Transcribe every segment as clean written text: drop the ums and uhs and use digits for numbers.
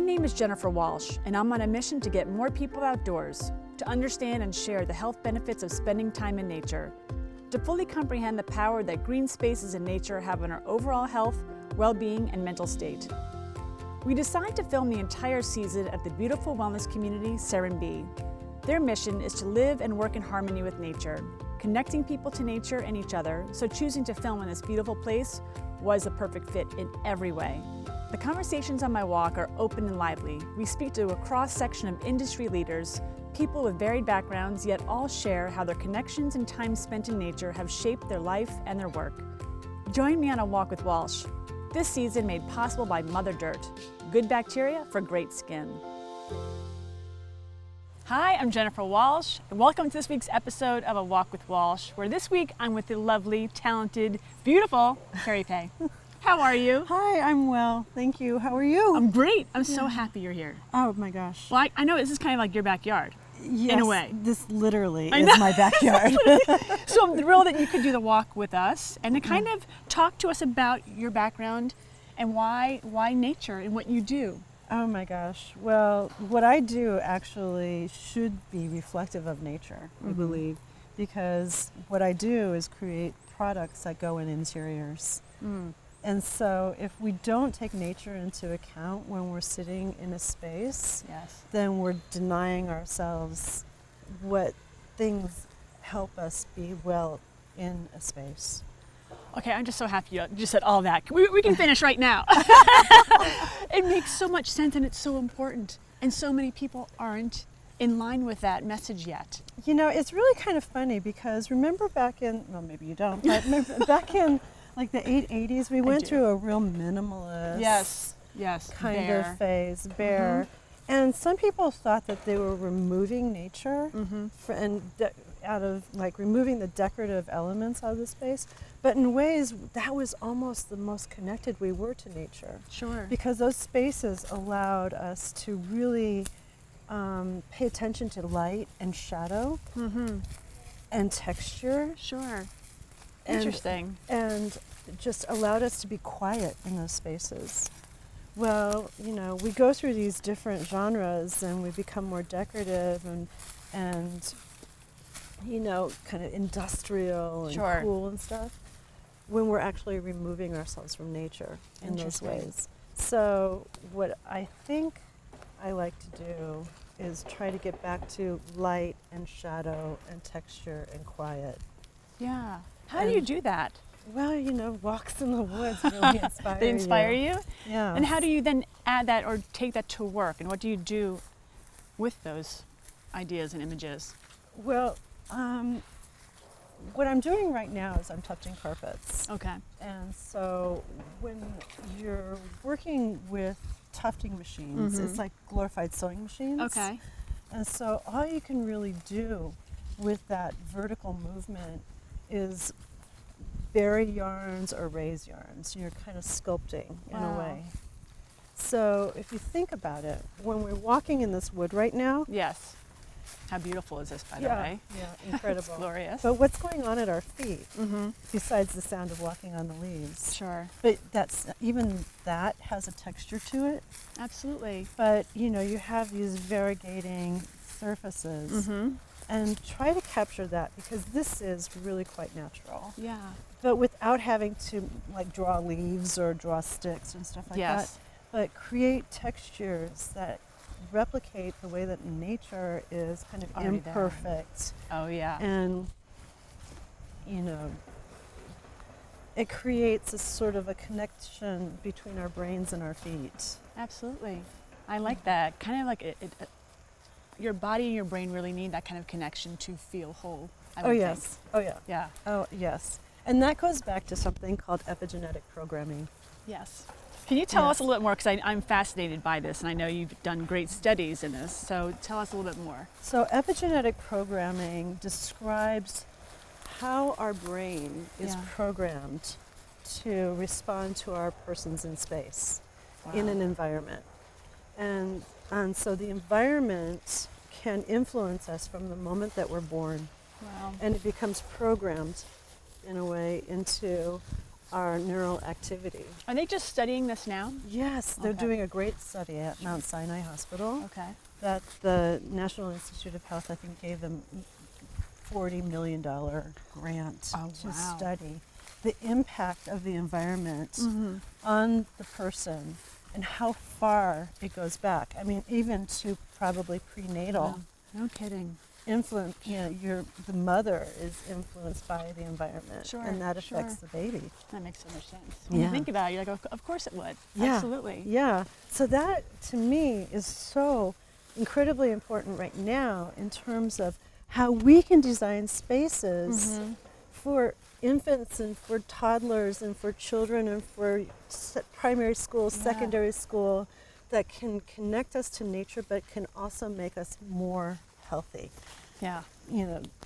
name is Jennifer Walsh, and I'm on a mission to get more people outdoors, to understand and share the health benefits of spending time in nature, to fully comprehend the power that green spaces in nature have on our overall health, well-being, and mental state. We decided to film the entire season at the beautiful wellness community, Serenbe. Their mission is to live and work in harmony with nature, connecting people to nature and each other, so choosing to film in this beautiful place was a perfect fit in every way. The conversations on my walk are open and lively. We speak to a cross-section of industry leaders, people with varied backgrounds, yet all share how their connections and time spent in nature have shaped their life and their work. Join me on a walk with Walsh. This season made possible by Mother Dirt, good bacteria for great skin. Hi, I'm Jennifer Walsh, and welcome to this week's episode of A Walk with Walsh, where this week I'm with the lovely, talented, beautiful Carrie Pay. How are you? Hi, I'm well. Thank you. How are you? I'm great. I'm so happy you're here. Oh my gosh. Well, I know this is kind of like your backyard, Yes, in a way. This literally is my backyard. So I'm thrilled that you could do the walk with us and to kind of talk to us about your background and why nature and what you do. Oh my gosh. Well, what I do actually should be reflective of nature, I believe, because what I do is create products that go in interiors. And so if we don't take nature into account when we're sitting in a space, then we're denying ourselves what things help us be well in a space. Okay, I'm just so happy you just said all that. We can finish right now. It makes so much sense and it's so important. And so many people aren't in line with that message yet. You know, it's really kind of funny because remember back in, well, maybe you don't, but remember back in like the 880s, we went through a real minimalist kind of phase, bare. And some people thought that they were removing nature out of like removing the decorative elements out of the space. But in ways, that was almost the most connected we were to nature. Sure. Because those spaces allowed us to really pay attention to light and shadow and texture. Sure. Interesting. And just allowed us to be quiet in those spaces. Well, you know, we go through these different genres and we become more decorative and you know, kind of industrial and cool and stuff when we're actually removing ourselves from nature in those ways. So what I think I like to do is try to get back to light and shadow and texture and quiet. Yeah. How do you do that? Well, you know, walks in the woods really inspire you. They inspire you? Yeah. And how do you then add that or take that to work? And what do you do with those ideas and images? Well, what I'm doing right now is I'm tufting carpets. Okay. And so when you're working with tufting machines, it's like glorified sewing machines. Okay. And so all you can really do with that vertical movement is bury yarns or raise yarns. You're kind of sculpting in a way. So if you think about it, when we're walking in this wood right now. Yes. How beautiful is this, by the way? Yeah, incredible. It's glorious. But what's going on at our feet, besides the sound of walking on the leaves? Sure. But even that has a texture to it. Absolutely. But, you know, you have these variegating surfaces. And try to capture that because this is really quite natural. Yeah. But without having to like draw leaves or draw sticks and stuff like that. But create textures that replicate the way that nature is kind of already imperfect. There. Oh yeah. And you know, it creates a sort of a connection between our brains and our feet. Absolutely. I like that. Kind of like your body and your brain really need that kind of connection to feel whole. I would think. Oh yeah. Yeah. Oh yes. And that goes back to something called epigenetic programming. Yes. Can you tell us a little bit more, because I'm fascinated by this and I know you've done great studies in this, so tell us a little bit more. So epigenetic programming describes how our brain is programmed to respond to our persons in space in an environment. And so the environment can influence us from the moment that we're born. Wow. And it becomes programmed in a way into our neural activity. Are they just studying this now? Yes, they're Okay. doing a great study at Mount Sinai Hospital Okay. that the National Institute of Health, I think, gave them $40 million grant Oh, to wow. study the impact of the environment Mm-hmm. on the person and how far it goes back. I mean, even to probably prenatal. No kidding. Influence, the mother is influenced by the environment, Sure, and that affects sure. the baby. That makes so much sense. When you Yeah. think about it, you're like, of course it would. Yeah. Absolutely. Yeah. So that, to me, is so incredibly important right now in terms of how we can design spaces Mhm. for infants and for toddlers and for children and for primary school, Yeah. secondary school, that can connect us to nature but can also make us more healthy. Yeah.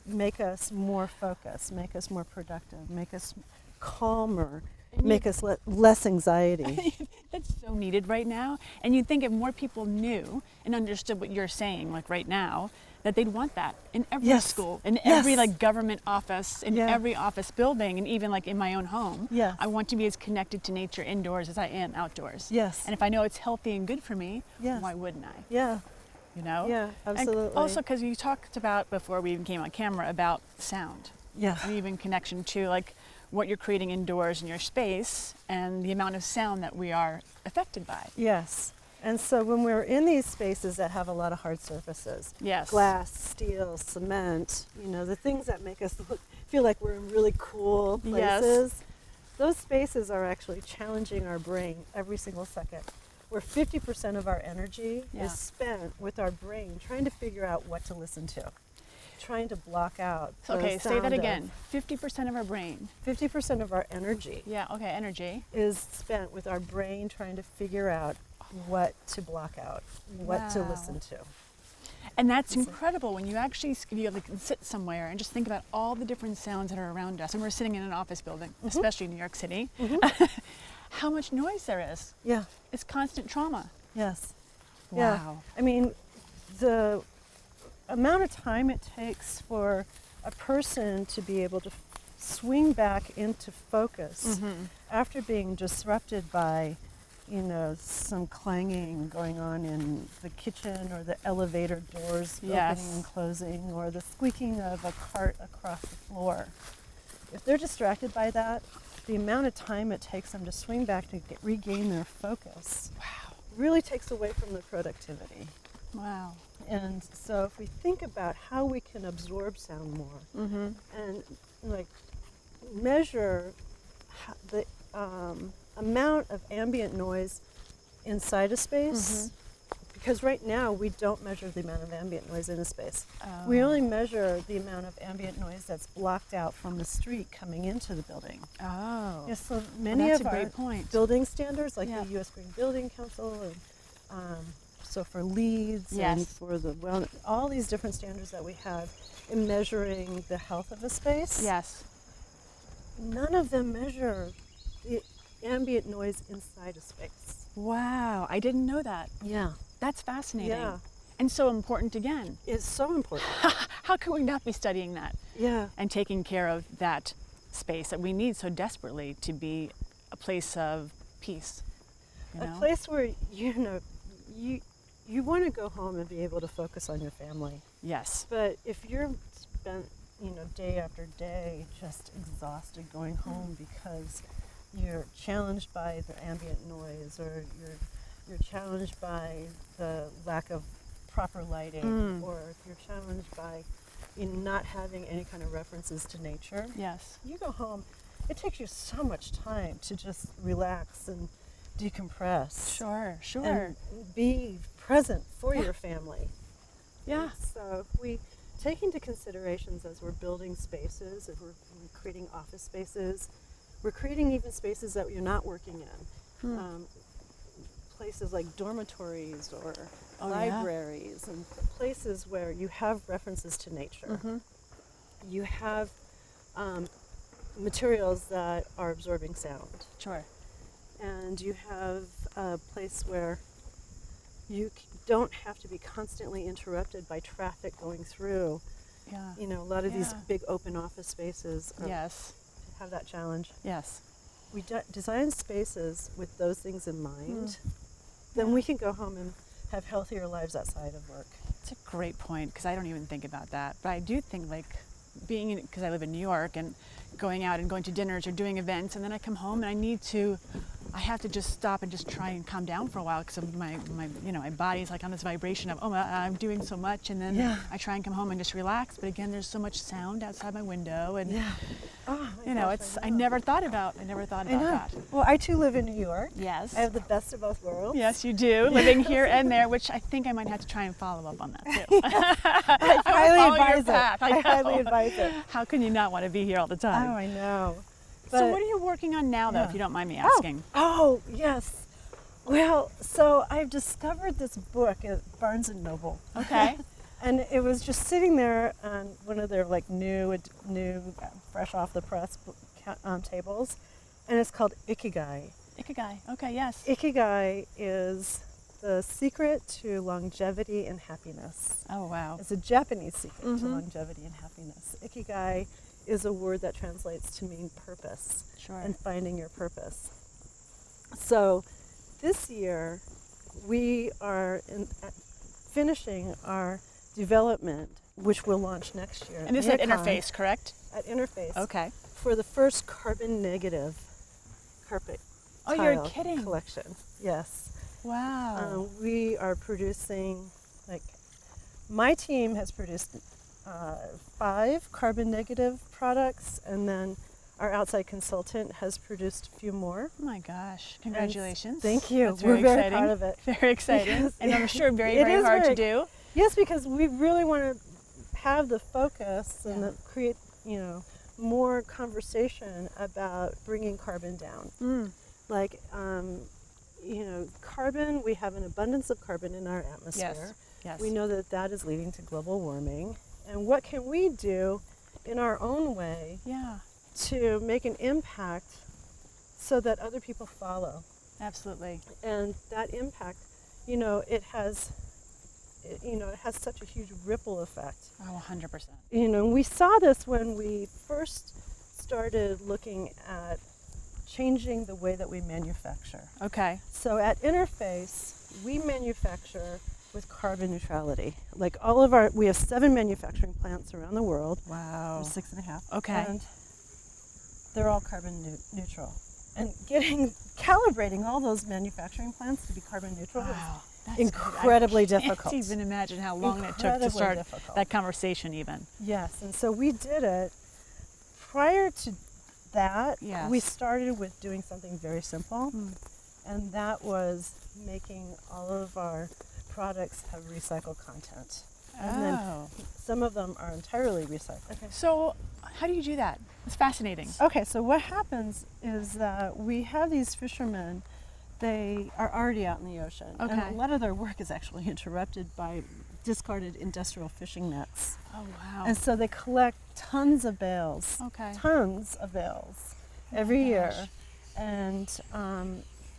Make us more focused, make us more productive, make us calmer, And make us less anxiety. That's so needed right now. And you'd think if more people knew and understood what you're saying, like right now, that they'd want that in every Yes. school, in Yes. every like government office, in Yeah. every office building, and even like in my own home. Yes. I want to be as connected to nature indoors as I am outdoors. Yes. And if I know it's healthy and good for me, Yes. why wouldn't I? Yeah, You know? yeah, absolutely. And also because you talked about, before we even came on camera, about sound. yeah. And even connection to like what you're creating indoors in your space and the amount of sound that we are affected by. Yes. And so when we're in these spaces that have a lot of hard surfaces, Yes. glass, steel, cement, the things that make us feel like we're in really cool Yes. places, those spaces are actually challenging our brain every single second. Where 50% of our energy Yeah. is spent with our brain trying to figure out what to listen to, trying to block out. the Okay, say sound that of- again. 50% of our brain. 50% of our energy Yeah, okay, energy. is spent with our brain trying to figure out what to block out, what to Wow. listen to. And that's That's it. incredible when you actually can sit somewhere and just think about all the different sounds that are around us. And we're sitting in an office building, especially in New York City. How much noise there is. Yeah, It's constant trauma. yes. Yeah. Wow. I mean, the amount of time it takes for a person to be able to swing back into focus after being disrupted by, some clanging going on in the kitchen or the elevator doors Yes. opening and closing or the squeaking of a cart across the floor. If they're distracted by that, the amount of time it takes them to swing back to regain their focus really takes away from their productivity. Wow. And so if we think about how we can absorb sound more and measure the amount of ambient noise inside a space, because right now we don't measure the amount of ambient noise in a space. We only measure the amount of ambient noise that's blocked out from the street coming into the building. Oh. Yes, so many that's of a our great point. building standards, like Yeah. the U.S. Green Building Council, and so for LEEDs and Yes. for the all these different standards that we have in measuring the health of a space, Yes. none of them measure the ambient noise inside a space. Wow. I didn't know that. Yeah, That's fascinating. Yeah. And so important again. it's so important. How can we not be studying that Yeah, and taking care of that space that we need so desperately to be a place of peace? You know? a place where you want to go home and be able to focus on your family. Yes. But if you're spent, day after day just exhausted going home because you're challenged by the ambient noise or you're challenged by the lack of proper lighting or if you're challenged by not having any kind of references to nature, Yes. you go home, it takes you so much time to just relax and decompress. Sure. Sure. And be present for your family. Yeah. So if we take into considerations as we're building spaces, if we're creating office spaces, we're creating even spaces that you're not working in. Places like dormitories or Oh, yeah. libraries and places where you have references to nature. You have materials that are absorbing sound. Sure. And you have a place where you don't have to be constantly interrupted by traffic going through. Yeah. A lot of these Yeah. big open office spaces Yes. have that challenge. Yes. we design spaces with those things in mind, then we can go home and have healthier lives outside of work. It's a great point, because I don't even think about that. But I do think, like, being in, because I live in New York, and going out and going to dinners or doing events, and then I come home and I have to just stop and just try and calm down for a while, because my body's like on this vibration of, I'm doing so much, and then I try and come home and just relax. But again, there's so much sound outside my window, and I never thought about that. Well, I too live in New York. Yes. I have the best of both worlds. Yes, you do, living here and there, which I think I might have to try and follow up on that too. I highly advise it. How can you not want to be here all the time? Oh, I know. So what are you working on now, though, if you don't mind me asking? Oh, yes. Well, so I've discovered this book at Barnes & Noble. Okay. And it was just sitting there on one of their like new, fresh off the press tables. And it's called Ikigai. Ikigai. Okay, yes. Ikigai is the secret to longevity and happiness. Oh, wow. It's a Japanese secret to longevity and happiness. Ikigai is a word that translates to mean purpose and finding your purpose. So this year we are finishing our development, which will launch next year. And this is at Interface, correct? At Interface. Okay. For the first carbon negative carpet you're kidding. collection. Yes. Wow. We are producing, my team has produced 5 carbon negative products, and then our outside consultant has produced a few more. Oh my gosh, congratulations. Thank you. That's We're very exciting. proud of it. Very exciting. And I'm sure very hard to do. Yes, because we really want to have the focus and create, more conversation about bringing carbon down. Carbon, we have an abundance of carbon in our atmosphere. Yes. We know that that is leading to global warming. And what can we do in our own way to make an impact so that other people follow? Absolutely. And that impact, it has such a huge ripple effect. Oh, 100%. We saw this when we first started looking at changing the way that we manufacture. Okay. So at Interface, we manufacture with carbon neutrality. We have 7 manufacturing plants around the world. Wow. 6.5. Okay. And they're all carbon neutral. And calibrating all those manufacturing plants to be carbon neutral is incredibly difficult. I can't even imagine how long it took to start that conversation even. Yes, and so we did it. Prior to that, we started with doing something very simple, and that was making all of our products have recycled content. And then some of them are entirely recycled. Okay. So how do you do that? It's fascinating. Okay, so what happens is that we have these fishermen, they are already out in the ocean. Okay. And a lot of their work is actually interrupted by discarded industrial fishing nets. Oh, wow. And so they collect tons of bales, every year. And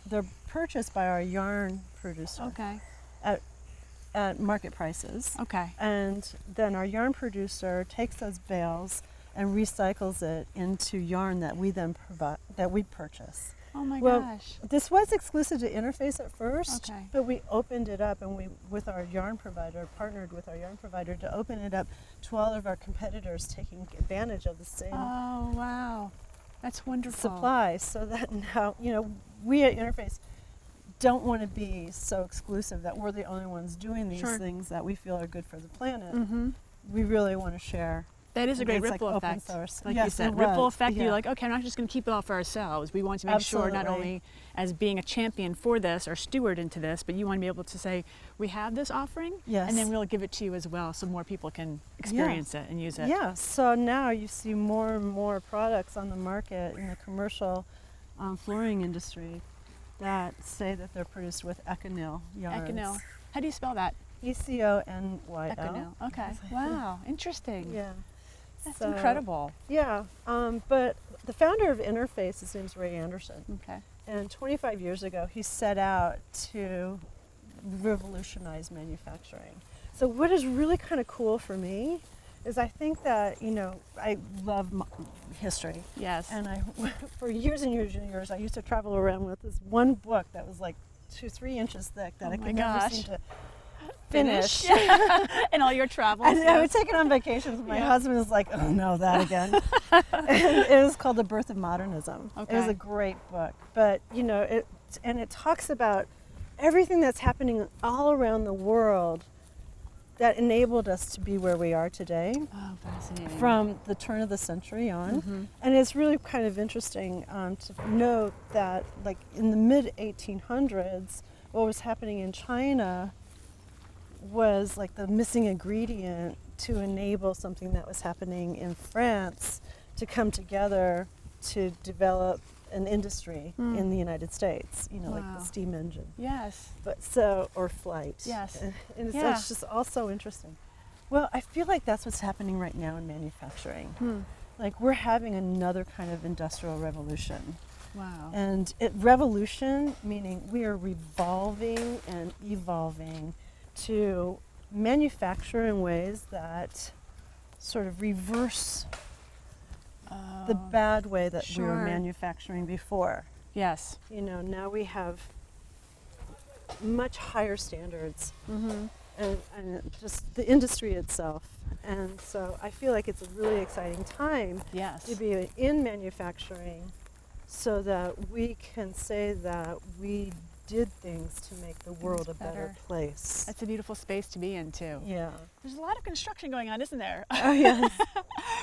they're purchased by our yarn producer at market prices. Okay. And then our yarn producer takes those bales and recycles it into yarn that we then purchase. Oh my gosh. This was exclusive to Interface at first, but we opened it up, and we, with our yarn provider, partnered with our yarn provider to open it up to all of our competitors taking advantage of the same That's wonderful. supply, so that now, we at Interface don't want to be so exclusive that we're the only ones doing these things that we feel are good for the planet. We really want to share. That is a great ripple effect. Like you said, ripple effect. You're like, okay, I'm not just going to keep it all for ourselves. We want to make sure not only as being a champion for this or steward into this, but you want to be able to say, we have this offering, and then we'll give it to you as well so more people can experience it and use it. Yeah, so now you see more and more products on the market in the commercial flooring industry that say that they're produced with Econyl yarns. Econyl. How do you spell that? Econyl. Econyl. Okay. Wow. Interesting. Yeah. That's incredible. Yeah. But the founder of Interface, his name's Ray Anderson. Okay. And 25 years ago, he set out to revolutionize manufacturing. So what is really kind of cool for me is I think that, you know, I love history. Yes. And for years and years and years, I used to travel around with this one book that was like 2-3 inches thick that I could never seem to finish. And all your travels. And I would take it on vacations. My husband was like, oh no, that again. And it was called The Birth of Modernism. Okay. It was a great book. But, you know, it talks about everything that's happening all around the world that enabled us to be where we are today. Oh, fascinating. From the turn of the century on. Mm-hmm. And it's really kind of interesting to note that, like, in the mid-1800s, what was happening in China was like the missing ingredient to enable something that was happening in France to come together to develop an industry in the United States, you know, like the steam engine. Yes. Or flight. Yes. And it's just all so interesting. Well, I feel like that's what's happening right now in manufacturing. Like, we're having another kind of industrial revolution. Wow. And revolution, meaning we are revolving and evolving to manufacture in ways that sort of reverse the bad way that we were manufacturing before. Yes. You know, now we have much higher standards and just the industry itself. And so I feel like it's a really exciting time to be in manufacturing so that we can say that we did things to make the world a better place. That's a beautiful space to be in, too. Yeah. There's a lot of construction going on, isn't there? Oh, yes.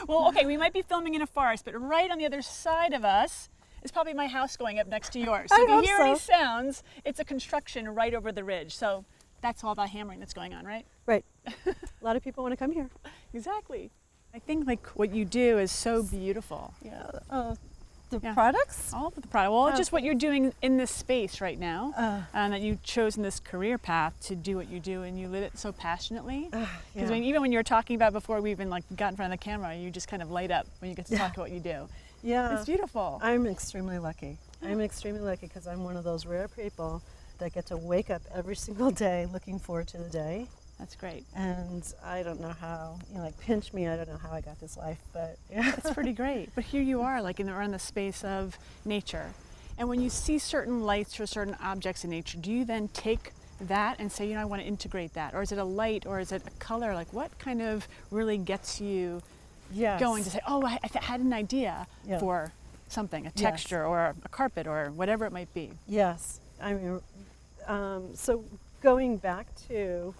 Well, okay, we might be filming in a forest, but right on the other side of us is probably my house going up next to yours. So if you hear any sounds, it's a construction right over the ridge. So that's all the hammering that's going on, right? Right. A lot of people want to come here. Exactly. I think like what you do is so beautiful. Yeah. The products? All of the product. Well, just what you're doing in this space right now, and that you've chosen this career path to do what you do, and you live it so passionately. Because even when you were talking about before we even like got in front of the camera, you just kind of light up when you get to talk about what you do. Yeah. It's beautiful. I'm extremely lucky. I'm extremely lucky because I'm one of those rare people that get to wake up every single day looking forward to the day. That's great. And I don't know how, you know, like pinch me, I don't know how I got this life, but yeah. It's pretty great. But here you are, like around the space of nature. And when you see certain lights or certain objects in nature, do you then take that and say, you know, I want to integrate that? Or is it a light or is it a color? Like what kind of really gets you going to say, oh, I had an idea for something, a texture or a carpet or whatever it might be? Yes. I mean, so going back to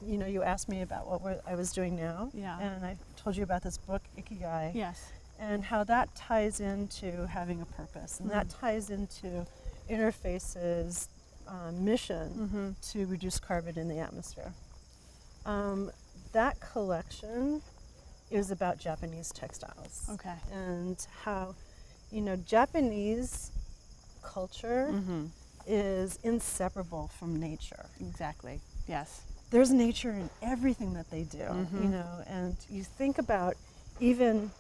you know, you asked me about what I was doing now, and I told you about this book, Ikigai, and how that ties into having a purpose, and that ties into Interface's mission to reduce carbon in the atmosphere. That collection is about Japanese textiles, and how, you know, Japanese culture is inseparable from nature. Exactly. Yes. There's nature in everything that they do, you know, and you think about even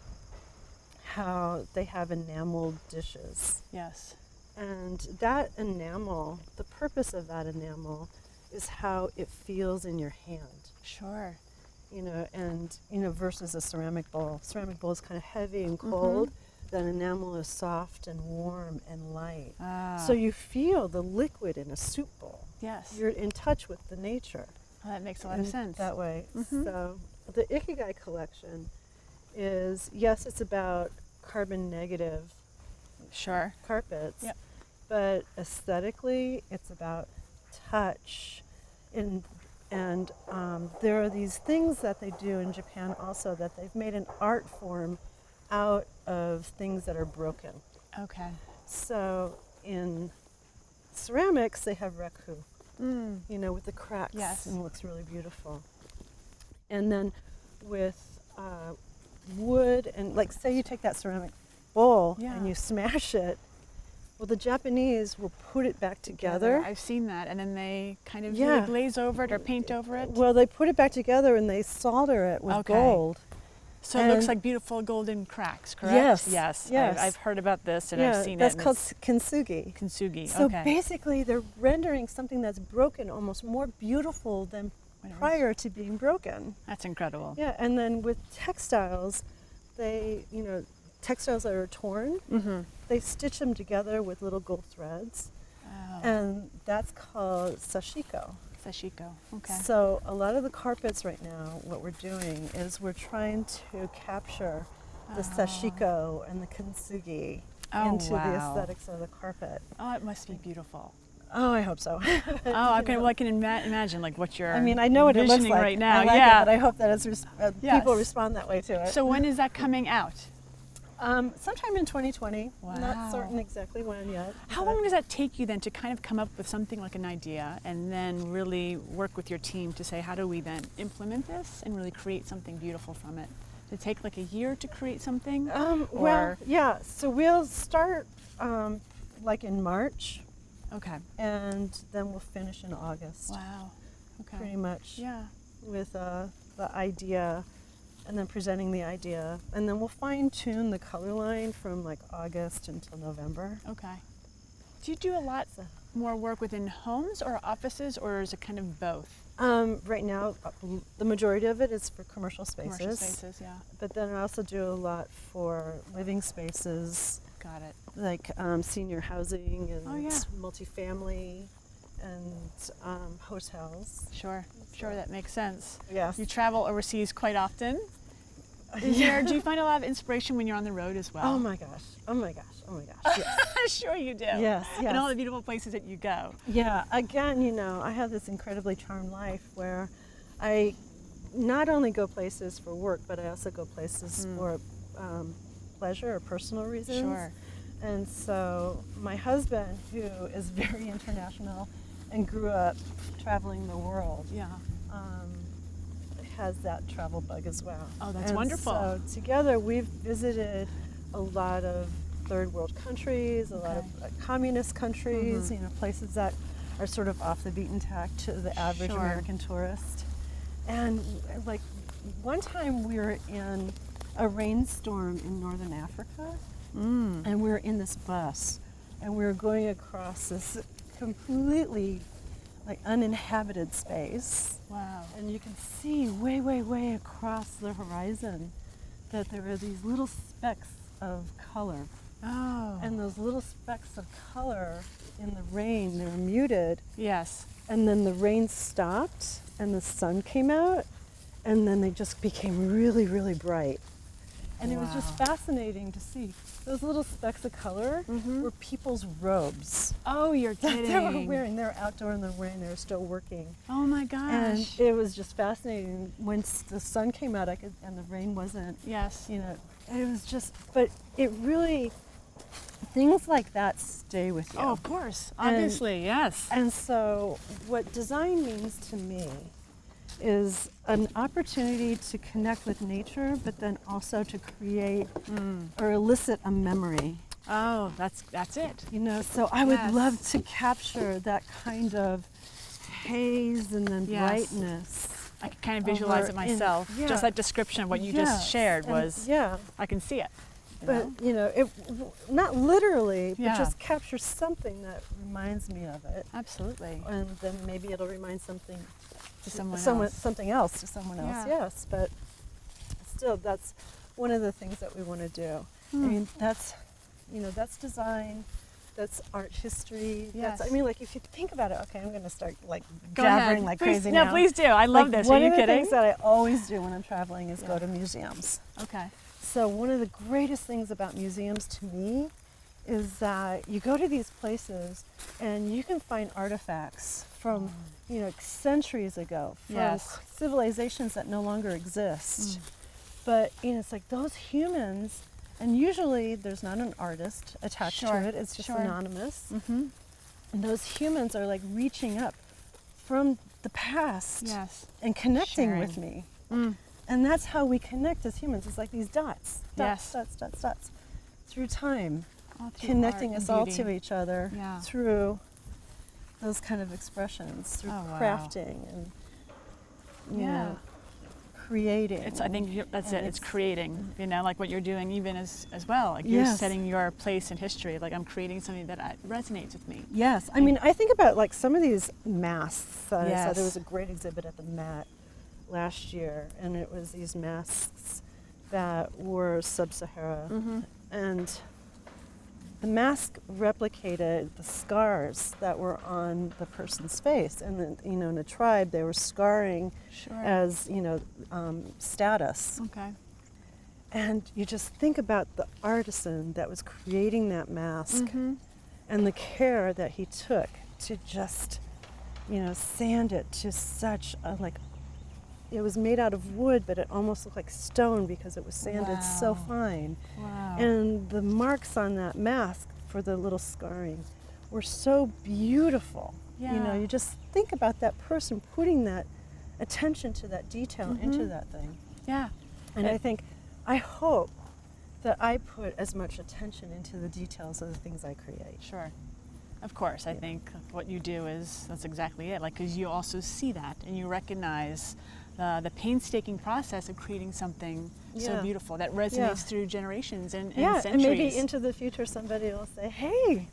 how they have enameled dishes. Yes. And that enamel, the purpose of that enamel is how it feels in your hand. Sure. You know, and, you know, versus a ceramic bowl. Ceramic bowl is kind of heavy and cold. That enamel is soft and warm and light. So you feel the liquid in a soup bowl. Yes. You're in touch with the nature. Well, that makes a lot of sense. That way. So the Ikigai collection is, yes, it's about carbon negative carpets, but aesthetically it's about touch. And there are these things that they do in Japan also, that they've made an art form out of things that are broken. Okay. So in ceramics, they have raku, you know, with the cracks, and it looks really beautiful. And then with wood, and like say you take that ceramic bowl and you smash it, well, the Japanese will put it back together. I've seen that, and then they kind of really glaze over it or paint over it. Well, they put it back together and they solder it with gold. So it looks like beautiful golden cracks, correct? Yes. I've heard about this and I've seen that's it. That's called kintsugi. Kintsugi, So basically they're rendering something that's broken almost more beautiful than prior to being broken. That's incredible. Yeah, and then with textiles, textiles that are torn, they stitch them together with little gold threads, and that's called sashiko. Sashiko, okay. So a lot of the carpets right now, what we're doing is we're trying to capture the sashiko and the kintsugi into the aesthetics of the carpet. Oh, it must be beautiful. Oh, I hope so. I can imagine like what you're I mean, I know what it looks like right now. I like it, but I hope that people respond that way to it. So when is that coming out? Sometime in 2020. Wow. Not certain exactly when yet. How long does that take you then to kind of come up with something like an idea and then really work with your team to say, how do we then implement this and really create something beautiful from it? Does it take like a year to create something? Well, yeah. So we'll start like in March. Okay. And then we'll finish in August. Wow. Okay. Pretty much. Yeah. With the idea, and then presenting the idea, and then we'll fine tune the color line from like August until November. Okay. Do you do a lot more work within homes or offices, or is it kind of both? Right now, the majority of it is for commercial spaces. Commercial spaces, yeah. But then I also do a lot for living spaces. Got it. Like senior housing and yeah. multifamily and hotels. Sure, that makes sense. Yes. You travel overseas quite often. Do you find a lot of inspiration when you're on the road as well? Oh my gosh. Yes. Sure you do. Yes. And all the beautiful places that you go. Yeah, again, I have this incredibly charmed life where I not only go places for work, but I also go places for pleasure or personal reasons. Sure. And so my husband, who is very international and grew up traveling the world, has that travel bug as well. Oh, that's wonderful. So together we've visited a lot of third world countries, a lot of communist countries, places that are sort of off the beaten track to the average American tourist. And like one time we were in a rainstorm in northern Africa, and we were in this bus, and we were going across this completely like uninhabited space. Wow. And you can see way, way, way across the horizon that there are these little specks of color. Oh. And those little specks of color in the rain, they were muted. Yes. And then the rain stopped and the sun came out, and then they just became really, really bright. And it was just fascinating to see. Those little specks of color were people's robes. Oh, you're kidding. They were wearing. They were outdoor in the rain. They were still working. Oh my gosh. And it was just fascinating. Once the sun came out, and the rain wasn't. Yes. It was just. But it really, things like that stay with you. Oh, of course. Obviously, yes. And so, what design means to me is an opportunity to connect with nature, but then also to create or elicit a memory. Oh, that's it. So I would love to capture that kind of haze and then brightness. I can kind of visualize it myself. Just that description of what you just shared was, I can see it. But, it not literally, but just capture something that reminds me of it. Absolutely. And then maybe it'll remind something to someone else to someone else. Yes, but still, that's one of the things that we want to do. I mean, that's design, that's art history. Yes. Like if you think about it, okay, I'm going to start Go jabbering ahead. like Please, crazy no, now. please do. I love this. Are you kidding? One of the things that I always do when I'm traveling is go to museums. Okay. So one of the greatest things about museums to me is that you go to these places and you can find artifacts from centuries ago, from civilizations that no longer exist. But it's like those humans, and usually there's not an artist attached to it, it's just anonymous. And those humans are like reaching up from the past and connecting with me. And that's how we connect as humans. It's like these dots through time, connecting us all to each other through those kind of expressions, through crafting and creating. I think that's it. It's creating, like what you're doing even as well. Like Yes. you're setting your place in history. Like I'm creating something that resonates with me. Yes, I mean, I think about like some of these masks. I saw Yes. there was a great exhibit at the Met last year, and it was these masks that were sub-Sahara, and the mask replicated the scars that were on the person's face, and then, in a tribe they were scarring Sure. as status. Okay. And you just think about the artisan that was creating that mask and the care that he took to just, sand it to such a, it was made out of wood, but it almost looked like stone because it was sanded so fine. Wow. And the marks on that mask for the little scarring were so beautiful. Yeah. You just think about that person putting that attention to that detail into that thing. Yeah. And I hope that I put as much attention into the details of the things I create. Sure. Of course, I think what you do that's exactly it. Like, because you also see that and you recognize the painstaking process of creating something so beautiful that resonates through generations and centuries. And maybe into the future somebody will say, hey,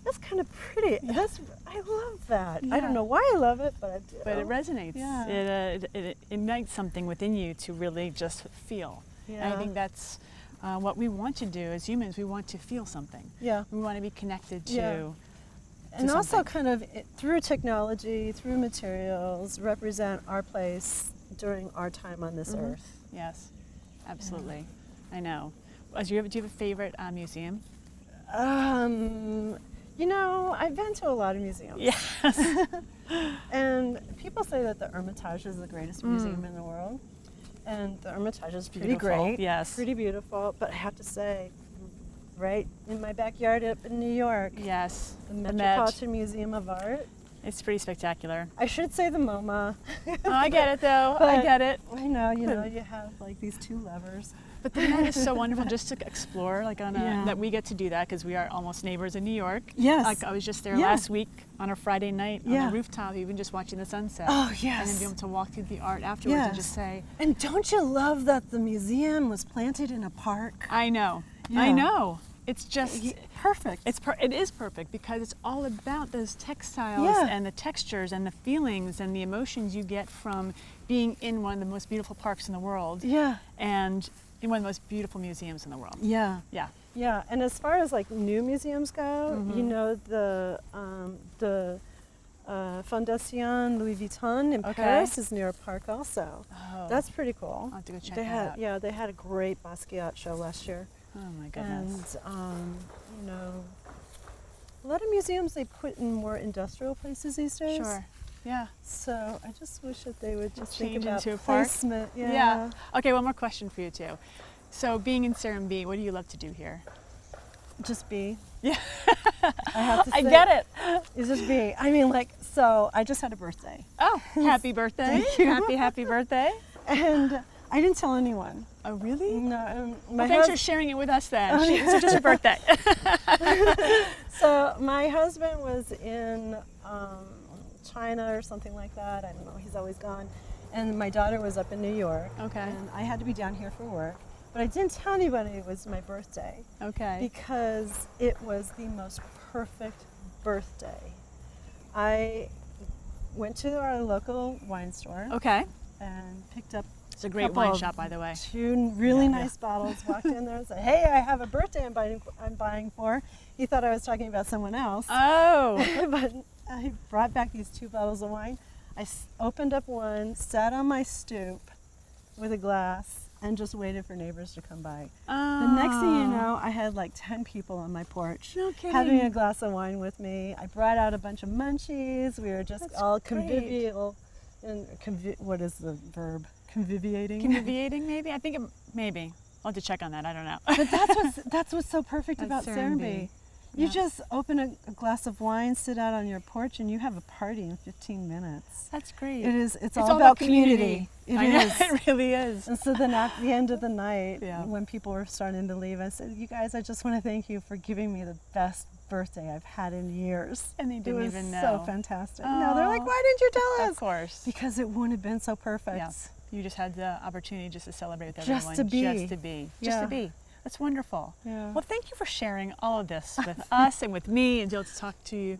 that's kind of pretty. Yeah. I love that. Yeah. I don't know why I love it, but I do. But it resonates. Yeah. It ignites something within you to really just feel. Yeah. And I think that's what we want to do as humans. We want to feel something. Yeah. We want to be connected to. Yeah. And something. also kind of through technology, through materials, represent our place during our time on this earth. Yes, absolutely. I know. Do you have a favorite museum? I've been to a lot of museums. Yes. And people say that the Hermitage is the greatest museum in the world. And the Hermitage is pretty Beautiful, great. yes. Pretty beautiful. But I have to say, right in my backyard up in New York, Yes. the Met. Metropolitan Museum of Art. It's pretty spectacular. I should say the MoMA. Oh, I get it though. I But- get it. I know, you have like these two levers. But the Met is so wonderful just to explore, Yeah. that we get to do that because we are almost neighbors in New York. Yes. Like I was just there Yeah. last week on a Friday night on Yeah. the rooftop, even just watching the sunset. Oh, And yes. then be able to walk through the art afterwards and Yes. just say, And don't you love that the museum was planted in a park? I know. Yeah. I know. It's just Perfect. it is perfect because it's all about those textiles Yeah. and the textures and the feelings and the emotions you get from being in one of the most beautiful parks in the world Yeah. and in one of the most beautiful museums in the world. Yeah. Yeah. Yeah, and as far as like new museums go, the Fondation Louis Vuitton in Paris is near a park also. Oh, That's pretty cool. I'll have to go check They that had out. yeah, they had a great Basquiat show last year, Oh my goodness. and a lot of museums they put in more industrial places these days. Sure. Yeah. So I just wish that they would just think Change about into a park? placement. Yeah. Okay, one more question for you too. So being in Serenbe, what do you love to do here? Just be. Yeah. I have to say, I get it. It's just be. I mean, so I just had a birthday. Oh, happy birthday. Thank you. Happy birthday. And I didn't tell anyone. Oh, really? No, my Well, thanks for hus- sharing it with us then. Oh, So just your birthday. So my husband was in China or something like that. I don't know. He's always gone. And my daughter was up in New York. Okay. And I had to be down here for work. But I didn't tell anybody it was my birthday Okay. because it was the most perfect birthday. I went to our local wine store Okay. and picked up It's a great couple wine of shop, by the way. two really Yeah, nice bottles, walked in there and said, hey, I have a birthday I'm buying for. He thought I was talking about someone else. Oh. But I brought back these two bottles of wine. I opened up one, sat on my stoop with a glass, and just waited for neighbors to come by. The next thing you know, I had like 10 people on my porch No kidding. having a glass of wine with me. I brought out a bunch of munchies. We were just That's all great. convivial. And what is the verb? Conviviating? Conviviating, maybe? I think maybe. I'll have to check on that. I don't know. But that's what's so perfect That's about Serenbe. Serenbe. You Yeah. just open a glass of wine, sit out on your porch, and you have a party in 15 minutes. That's great. It's all about community. It I know, is. it really is. And so then at the end of the night, Yeah. when people were starting to leave, I said, you guys, I just want to thank you for giving me the best birthday I've had in years. And they didn't it was even so know. fantastic. No, they're like, Oh, why didn't you tell us? Of course. Because it wouldn't have been so perfect. Yes. You just had the opportunity just to celebrate with Just everyone. to be. Just to be. Just Yeah. to be. That's wonderful. Yeah. Well, thank you for sharing all of this with us and with me, and to be able to talk to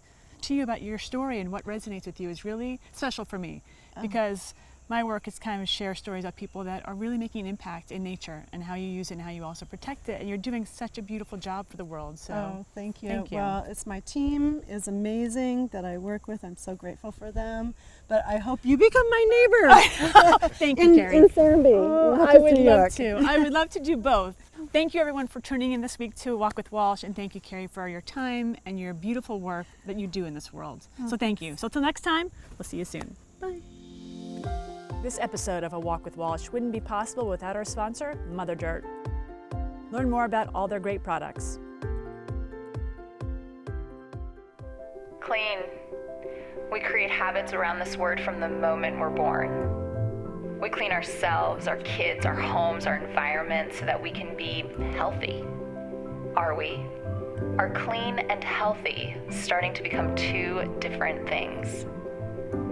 you about your story and what resonates with you is really special for me, because my work is kind of share stories about people that are really making an impact in nature and how you use it and how you also protect it. And you're doing such a beautiful job for the world. So thank you. Thank you. Well, my team is amazing that I work with. I'm so grateful for them. But I hope you become my neighbor. Thank you, Carrie. In Serenbe. I would love to. I would love to do both. Thank you, everyone, for tuning in this week to Walk with Walsh, and thank you, Carrie, for your time and your beautiful work that you do in this world. So thank you. So till next time, we'll see you soon. Bye. This episode of A Walk with Walsh wouldn't be possible without our sponsor, Mother Dirt. Learn more about all their great products. Clean. We create habits around this word from the moment we're born. We clean ourselves, our kids, our homes, our environment so that we can be healthy. Are we? Are clean and healthy starting to become two different things?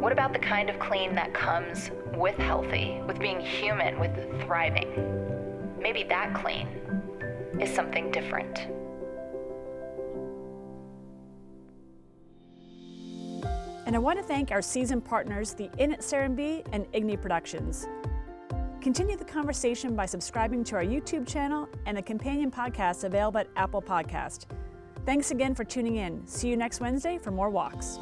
What about the kind of clean that comes with healthy, with being human, with thriving? Maybe that clean is something different. And I want to thank our season partners, the Inn at Serenbe and Igni Productions. Continue the conversation by subscribing to our YouTube channel and the companion podcast available at Apple Podcast. Thanks again for tuning in. See you next Wednesday for more walks.